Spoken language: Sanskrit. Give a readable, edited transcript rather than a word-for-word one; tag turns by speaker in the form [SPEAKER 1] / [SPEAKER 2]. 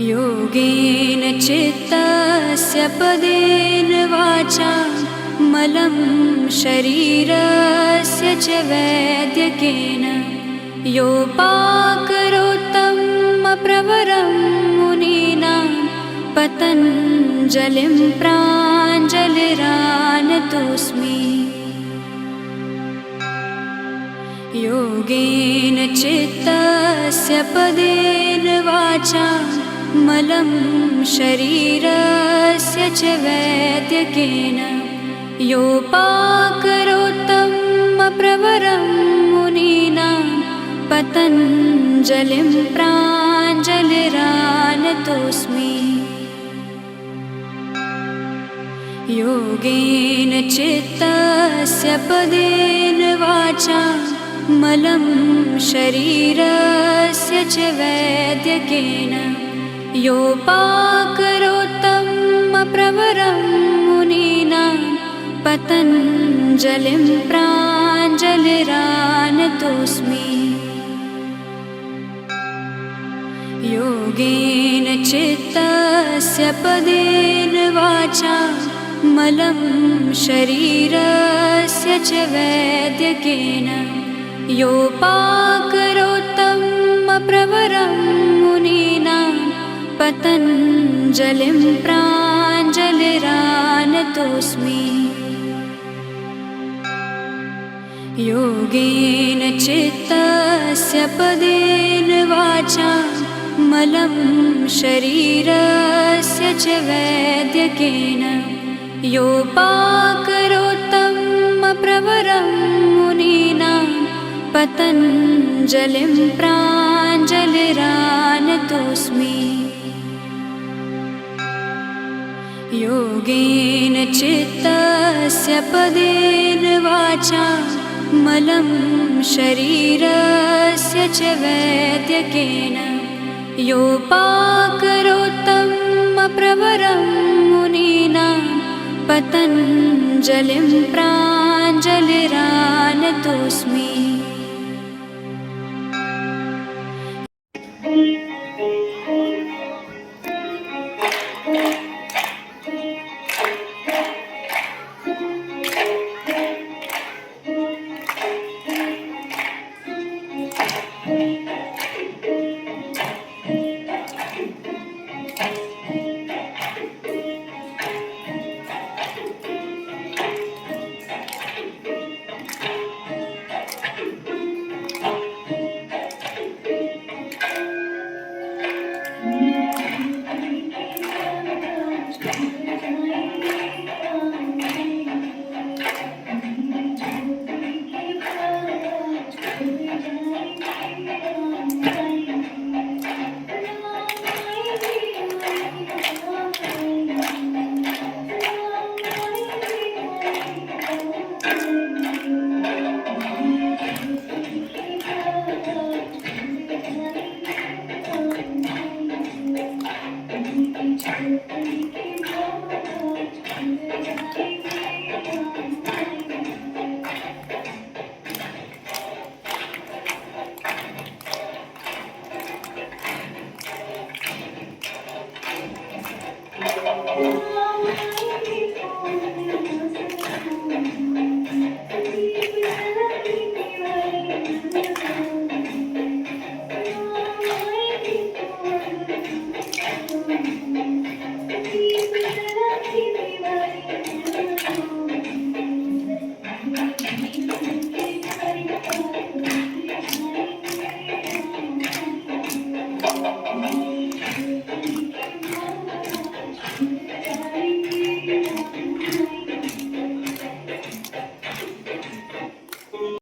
[SPEAKER 1] योगेन चित्तस्य पदेन वाचा मलं शरीरस्य च वैद्यकेन योपाकरोत्तं प्रवरं मुनीनां पतञ्जलिं प्राञ्जलिरानतोऽस्मि। योगेन चित्तस्य पदेन वाचा मलं शरीरस्य च वैद्यकेन योपाकरोत्तं प्रवरं मुनीनां पतञ्जलिं प्राञ्जलिरानतोऽस्मि। योगेन चित्तस्य पदेन वाचा मलं शरीरस्य च वैद्यकेन योपाकरोत्तं प्रवरं मुनीनां पतञ्जलिं प्राञ्जलिरानतोऽस्मि। योगेन चित्तस्य पदेन वाचा मलं शरीरस्य च वैद्यकेन योपाकरोत्तं प्रवरं मुनीनां पतञ्जलिं प्राञ्जलिरानतोऽस्मि। योगेन चित्तस्य पदेन वाचा मलं शरीरस्य च वैद्यकेन योपाकरोत्तं प्रवरं मुनीनां पतञ्जलिं प्राञ्जलिरानतोऽस्मि। योगेन चित्तस्य पदेन वाचा मलं शरीरस्य च वैद्यकेन योपाकरोत्तं प्रवरं मुनीनां पतञ्जलिं प्राञ्जलिरानतोऽस्मि।